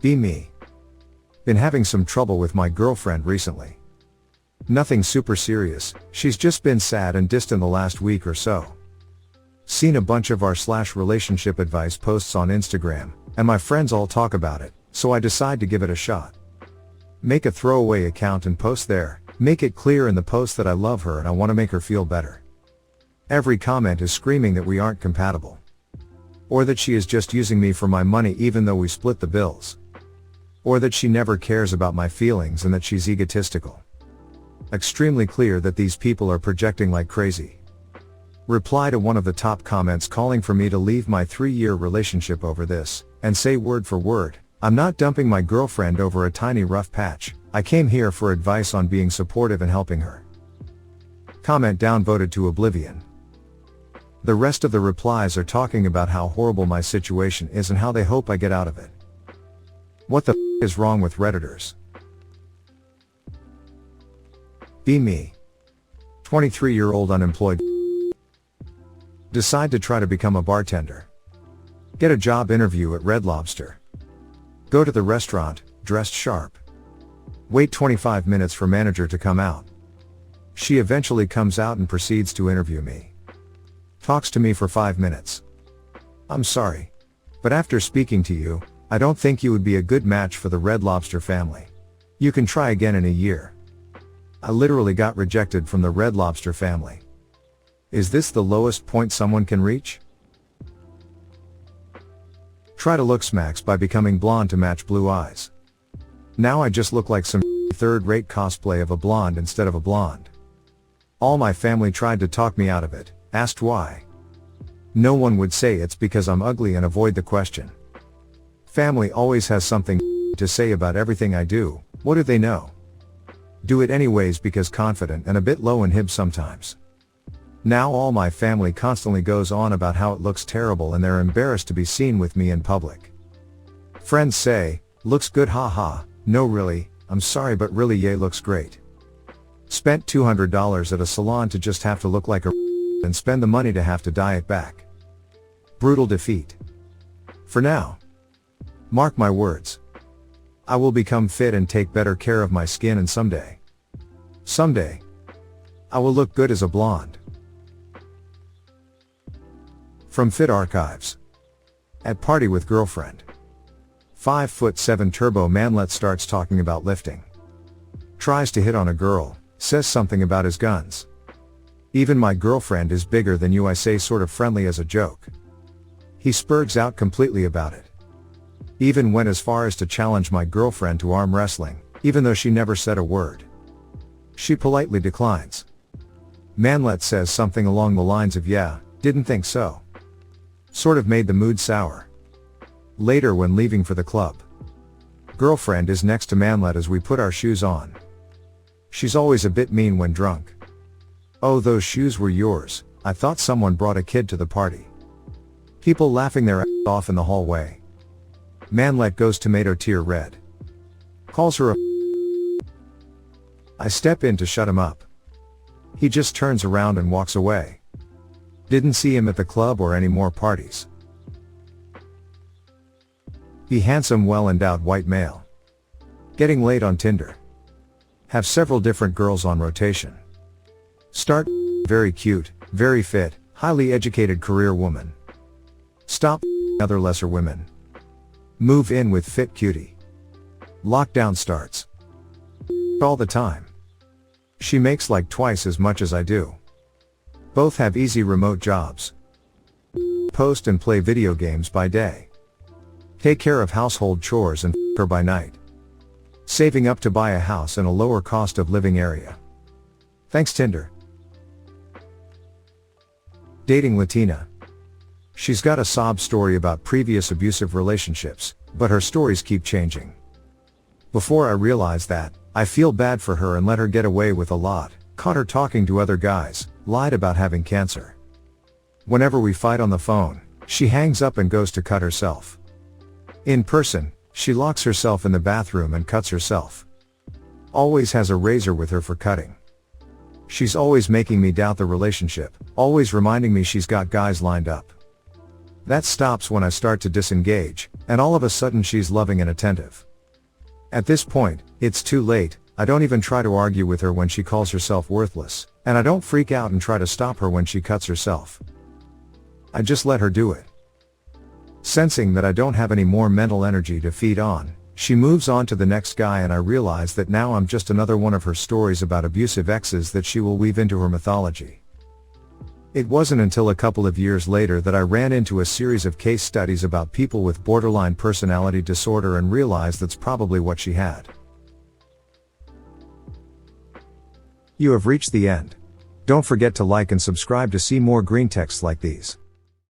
Be me. Been having some trouble with my girlfriend recently. Nothing super serious, she's just been sad and distant the last week or so. Seen a bunch of r/relationship advice posts on Instagram, and my friends all talk about it, so I decide to give it a shot. Make a throwaway account and post there, make it clear in the post that I love her and I want to make her feel better. Every comment is screaming that we aren't compatible. Or that she is just using me for my money even though we split the bills. Or that she never cares about my feelings and that she's egotistical. Extremely clear that these people are projecting like crazy. Reply to one of the top comments calling for me to leave my 3-year relationship over this, and say word for word, I'm not dumping my girlfriend over a tiny rough patch, I came here for advice on being supportive and helping her. Comment downvoted to oblivion. The rest of the replies are talking about how horrible my situation is and how they hope I get out of it. What the f is wrong with Redditors? Be me. 23-year-old unemployed. Decide to try to become a bartender. Get a job interview at Red Lobster. Go to the restaurant, dressed sharp. Wait 25 minutes for manager to come out. She eventually comes out and proceeds to interview me. Talks to me for 5 minutes. I'm sorry. But after speaking to you, I don't think you would be a good match for the Red Lobster family. You can try again in a year. I literally got rejected from the Red Lobster family. Is this the lowest point someone can reach? Try to look smacks by becoming blonde to match blue eyes. Now I just look like some third-rate cosplay of a blonde instead of a blonde. All my family tried to talk me out of it, asked why. No one would say it's because I'm ugly and avoid the question. Family always has something to say about everything I do, what do they know? Do it anyways because confident and a bit low in hib sometimes. Now all my family constantly goes on about how it looks terrible and they're embarrassed to be seen with me in public. Friends say, looks good haha, no really, I'm sorry but really yay looks great. Spent $200 at a salon to just have to look like a and spend the money to have to dye it back. Brutal defeat. For now. Mark my words. I will become fit and take better care of my skin and someday, I will look good as a blonde. From Fit Archives. At party with girlfriend. 5'7" turbo manlet starts talking about lifting. Tries to hit on a girl, says something about his guns. Even my girlfriend is bigger than you, I say sort of friendly as a joke. He spurgs out completely about it. Even went as far as to challenge my girlfriend to arm wrestling, even though she never said a word. She politely declines. Manlet says something along the lines of yeah, didn't think so. Sort of made the mood sour. Later when leaving for the club. Girlfriend is next to Manlet as we put our shoes on. She's always a bit mean when drunk. Oh, those shoes were yours, I thought someone brought a kid to the party. People laughing their ass off in the hallway. Manlet goes tomato tear red. Calls her a I step in to shut him up. He just turns around and walks away. Didn't see him at the club or any more parties. Be handsome, well-endowed white male. Getting laid on Tinder. Have several different girls on rotation. Start very cute, very fit, highly educated career woman. Stop other lesser women. Move in with fit cutie. Lockdown starts. All the time. She makes like twice as much as I do. Both have easy remote jobs. Post and play video games by day. Take care of household chores and her by night. Saving up to buy a house in a lower cost of living area. Thanks Tinder. Dating Latina. She's got a sob story about previous abusive relationships, but her stories keep changing. Before I realized that, I feel bad for her and let her get away with a lot, caught her talking to other guys, lied about having cancer. Whenever we fight on the phone, she hangs up and goes to cut herself. In person, she locks herself in the bathroom and cuts herself. Always has a razor with her for cutting. She's always making me doubt the relationship, always reminding me she's got guys lined up. That stops when I start to disengage, and all of a sudden she's loving and attentive. At this point, it's too late. I don't even try to argue with her when she calls herself worthless, and I don't freak out and try to stop her when she cuts herself. I just let her do it. Sensing that I don't have any more mental energy to feed on, she moves on to the next guy, and I realize that now I'm just another one of her stories about abusive exes that she will weave into her mythology. It wasn't until a couple of years later that I ran into a series of case studies about people with borderline personality disorder and realized that's probably what she had. You have reached the end. Don't forget to like and subscribe to see more green texts like these.